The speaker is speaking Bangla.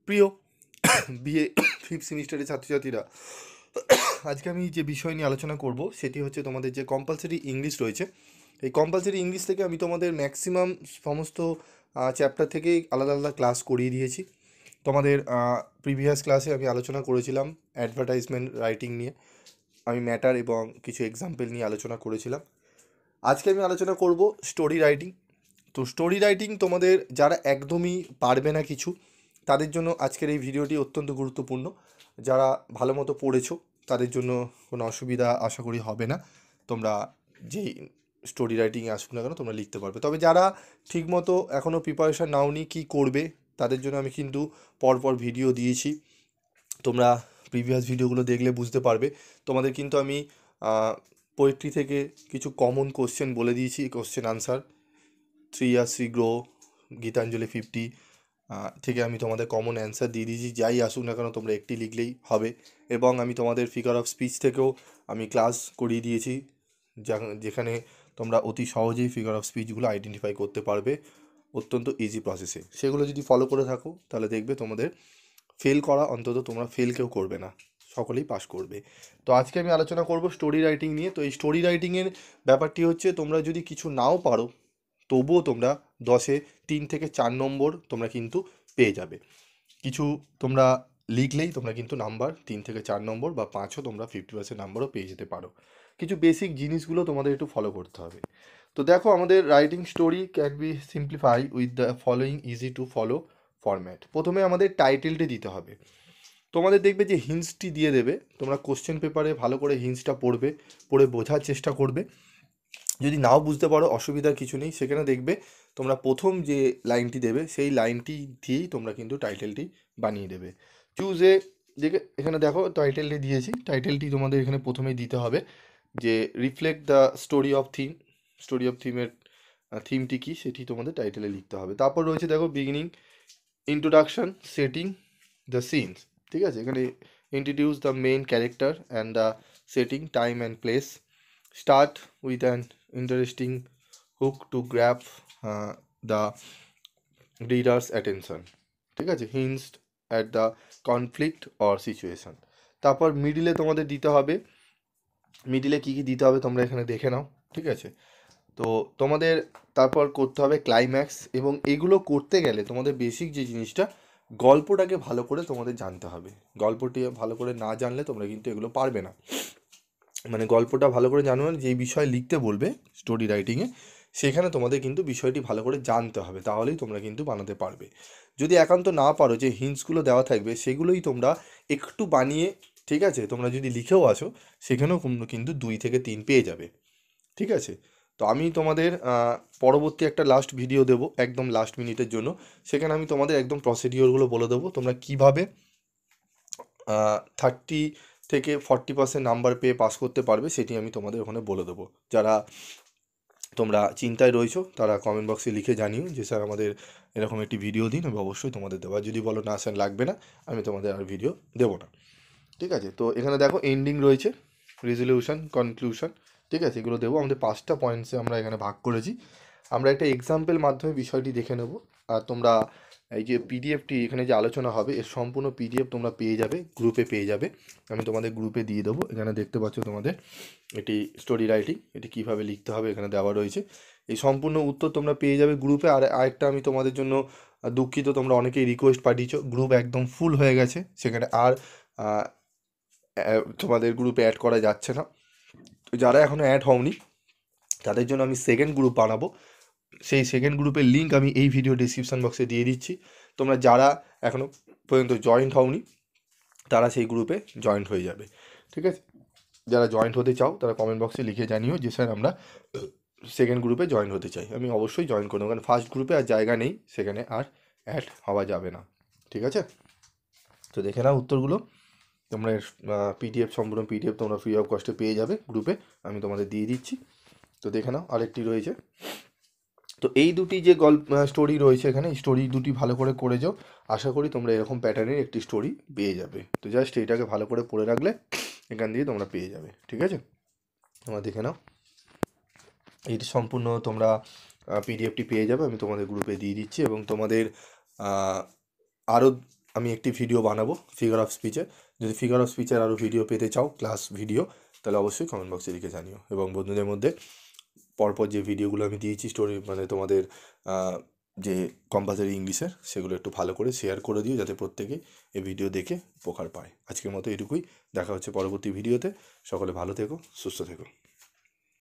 প্রিয় বিএ ফিফথ সেমিস্টারের ছাত্রছাত্রীরা, আজকে আমি যে বিষয় নিয়ে আলোচনা করব সেটি হচ্ছে তোমাদের যে কম্পালসারি ইংলিশ রয়েছে। এই কম্পালসারি ইংলিশ থেকে আমি তোমাদের ম্যাক্সিমাম সমস্ত চ্যাপ্টার থেকেই আলাদা আলাদা ক্লাস করিয়ে দিয়েছি। তোমাদের প্রিভিয়াস ক্লাসে আমি আলোচনা করেছিলাম অ্যাডভার্টাইজমেন্ট রাইটিং নিয়ে, আমি ম্যাটার এবং কিছু এক্সাম্পল নিয়ে আলোচনা করেছিলাম। আজকে আমি আলোচনা করব স্টোরি রাইটিং। তো স্টোরি রাইটিং তোমাদের যারা একদমই পারবে না কিছু, তাদের জন্য আজকের এই ভিডিওটি অত্যন্ত গুরুত্বপূর্ণ। যারা ভালো মতো পড়েছো তাদের জন্য কোনো অসুবিধা আশা করি হবে না। তোমরা যেই স্টোরি রাইটিংয়ে আসুক না কেন তোমরা লিখতে পারবে। তবে যারা ঠিকমতো এখনও প্রিপারেশান নাওনি কী করবে, তাদের জন্য আমি কিন্তু পরপর ভিডিও দিয়েছি। তোমরা প্রিভিয়াস ভিডিওগুলো দেখলে বুঝতে পারবে। তোমাদের কিন্তু আমি পোয়েট্রি থেকে কিছু কমন কোশ্চেন বলে দিয়েছি, question answer 3 years 3 grow, Gitanjali 50 থেকে আমি তোমাদের কমন অ্যান্সার দিয়ে দিয়েছি। যাই আসুক না কেন তোমরা একটি লিখলেই হবে। এবং আমি তোমাদের ফিগার অফ স্পিচ থেকেও আমি ক্লাস করিয়ে দিয়েছি, যেখানে তোমরা অতি সহজেই ফিগার অফ স্পিচগুলো আইডেন্টিফাই করতে পারবে অত্যন্ত ইজি প্রসেসে। সেগুলো যদি ফলো করে থাকো তাহলে দেখবে তোমাদের ফেল করা, অন্তত তোমরা ফেল কেউ করবে না, সকলেই পাস করবে। তো আজকে আমি আলোচনা করব স্টোরি রাইটিং নিয়ে। তো এই স্টোরি রাইটিংয়ের ব্যাপারটি হচ্ছে, তোমরা যদি কিছু নাও পারো তবুও তোমরা 10-এ 3 থেকে 4 নম্বর তোমরা কিন্তু পেয়ে যাবে। কিছু তোমরা লিখলেই তোমরা কিন্তু নাম্বার 3 থেকে 4 নম্বর বা 5ও তোমরা 50% নাম্বারও পেয়ে যেতে পারো। কিছু বেসিক জিনিসগুলো তোমাদের একটু ফলো করতে হবে। তো দেখো, আমাদের writing story can be simplify with the following easy to follow format. প্রথমে আমাদের টাইটেলটি দিতে হবে। তোমাদের দেখবে যে হিন্টসটি দিয়ে দেবে, তোমরা কোশ্চেন পেপারে ভালো করে হিন্টসটা পড়বে, পড়ে বোঝার চেষ্টা করবে। যদি নাও বুঝতে পারো অসুবিধার কিছু নেই, সেখানে দেখবে তোমরা প্রথম যে লাইনটি দেবে সেই লাইনটি দিয়েই তোমরা কিন্তু টাইটেলটি বানিয়ে দেবে। চুজে দেখে এখানে দেখো টাইটেলটি দিয়েছি, টাইটেলটি তোমাদের এখানে প্রথমেই দিতে হবে যে reflect the story of theme. Story of থিমের থিমটি কী সেটি তোমাদের টাইটেলে লিখতে হবে। তারপর রয়েছে দেখো beginning, introduction, setting the scenes. ঠিক আছে, এখানে introduce the main character and the setting, time and place. Start with an interesting hook to grab the readers attention. ঠিক আছে, hints at the conflict or situation. তারপর মিডিলে তোমাদের দিতে হবে, মিডিলে কী কী দিতে হবে তোমরা এখানে দেখে নাও। ঠিক আছে, তো তোমাদের তারপর করতে হবে ক্লাইম্যাক্স। এবং এগুলো করতে গেলে তোমাদের বেসিক যে জিনিসটা, গল্পটাকে ভালো করে তোমাদের জানতে হবে। গল্পটি ভালো করে না জানলে তোমরা কিন্তু এগুলো পারবে না। মানে গল্পটা ভালো করে জানো, যেই বিষয় লিখতে বলবে স্টোরি রাইটিংয়ে, সেখানে তোমাদের কিন্তু বিষয়টি ভালো করে জানতে হবে, তাহলেই তোমরা কিন্তু বানাতে পারবে। যদি একান্ত না পারো, যে হিন্টসগুলো দেওয়া থাকবে সেগুলোই তোমরা একটু বানিয়ে, ঠিক আছে, তোমরা যদি লিখেও আসো সেখানেও কিন্তু 2 থেকে 3 পেয়ে যাবে। ঠিক আছে, তো আমি তোমাদের পরবর্তী একটা লাস্ট ভিডিও দেবো একদম লাস্ট মিনিটের জন্য, সেখানে আমি তোমাদের একদম প্রসিডিওরগুলো বলে দেবো, তোমরা কীভাবে 30 থেকে 40% নাম্বার পেয়ে পাস করতে পারবে সেটি আমি তোমাদের ওখানে বলে দেবো। যারা তোমরা চিন্তায় রয়েছো তারা কমেন্ট বক্সে লিখে জানিও যে স্যার আমাদের এরকম একটি ভিডিও দিন, আমি অবশ্যই তোমাদের দেবো। আর যদি বলো না স্যার লাগবে না, আমি তোমাদের আর ভিডিও দেবো না। ঠিক আছে, তো এখানে দেখো এন্ডিং রয়েছে, রেজলিউশন, কনক্লুশন। ঠিক আছে, এগুলো দেবো। আমাদের 5টা পয়েন্টসে আমরা এখানে ভাগ করেছি। আমরা একটা এক্সাম্পল মাধ্যমে বিষয়টি দেখে নেব। আর তোমরা এই যে পিডিএফটি এখানে যে আলোচনা হবে, এর সম্পূর্ণ পিডিএফ তোমরা পেয়ে যাবে, গ্রুপে পেয়ে যাবে। আমি তোমাদের গ্রুপে দিয়ে দেবো। এখানে দেখতে পাচ্ছ তোমাদের এটি স্টোরি রাইটিং, এটি কীভাবে লিখতে হবে এখানে দেওয়া রয়েছে। এই সম্পূর্ণ উত্তর তোমরা পেয়ে যাবে গ্রুপে। আর আরেকটা আমি তোমাদের জন্য দুঃখিত, তোমরা অনেকেই রিকোয়েস্ট পাঠিয়েছো, গ্রুপ একদম ফুল হয়ে গেছে, সেখানে আর তোমাদের গ্রুপে অ্যাড করা যাচ্ছে না। তো যারা এখনও অ্যাড হওনি তাদের জন্য আমি সেকেন্ড গ্রুপ বানাবো। সেই সেকেন্ড গ্রুপের লিঙ্ক আমি এই ভিডিও ডিসক্রিপশান বক্সে দিয়ে দিচ্ছি। তোমরা যারা এখনও পর্যন্ত জয়েন্ট হওনি তারা সেই গ্রুপে জয়েন্ট হয়ে যাবে। ঠিক আছে, যারা জয়েন্ট হতে চাও তারা কমেন্ট বক্সে লিখে জানিও যে স্যার আমরা সেকেন্ড গ্রুপে জয়েন হতে চাই। আমি অবশ্যই জয়েন করবো, কারণ ফার্স্ট গ্রুপে আর জায়গা নেই, সেখানে আর অ্যাড হওয়া যাবে না। ঠিক আছে, তো দেখে নাও উত্তরগুলো। তোমরা পিডিএফ, সম্পূর্ণ পিডিএফ তোমরা ফ্রি অফ কস্টে পেয়ে যাবে গ্রুপে, আমি তোমাদের দিয়ে দিচ্ছি। তো দেখে নাও, আরেকটি রয়েছে। তো এই দুটি যে স্টোরি রয়েছে এখানে, এই স্টোরি দুটি ভালো করে যাও, আশা করি তোমরা এরকম প্যাটার্নের একটি স্টোরি পেয়ে যাবে। তো জাস্ট এইটাকে ভালো করে পড়ে রাখলে এখান দিয়ে তোমরা পেয়ে যাবে। ঠিক আছে, তোমরা দেখে নাও, এইটি সম্পূর্ণ তোমরা পিডিএফটি পেয়ে যাবে, আমি তোমাদের গ্রুপে দিয়ে দিচ্ছি। এবং তোমাদের আরও আমি একটি ভিডিও বানাবো ফিগার অফ স্পিচে। যদি ফিগার অফ স্পিচের আরও ভিডিও পেতে চাও, ক্লাস ভিডিও, তাহলে অবশ্যই কমেন্ট বক্সে লিখে জানিও। এবং বন্ধুদের মধ্যে পরপর যে ভিডিওগুলো আমি দিয়েছি স্টোরি মানে তোমাদের যে কম্পালসারি ইংলিশের, সেগুলো একটু ভালো করে শেয়ার করে দিও, যাতে প্রত্যেকে এই ভিডিও দেখে উপকার পায়। আজকের মতো এটুকুই, দেখা হচ্ছে পরবর্তী ভিডিওতে। সকলে ভালো থেকো, সুস্থ থেকো।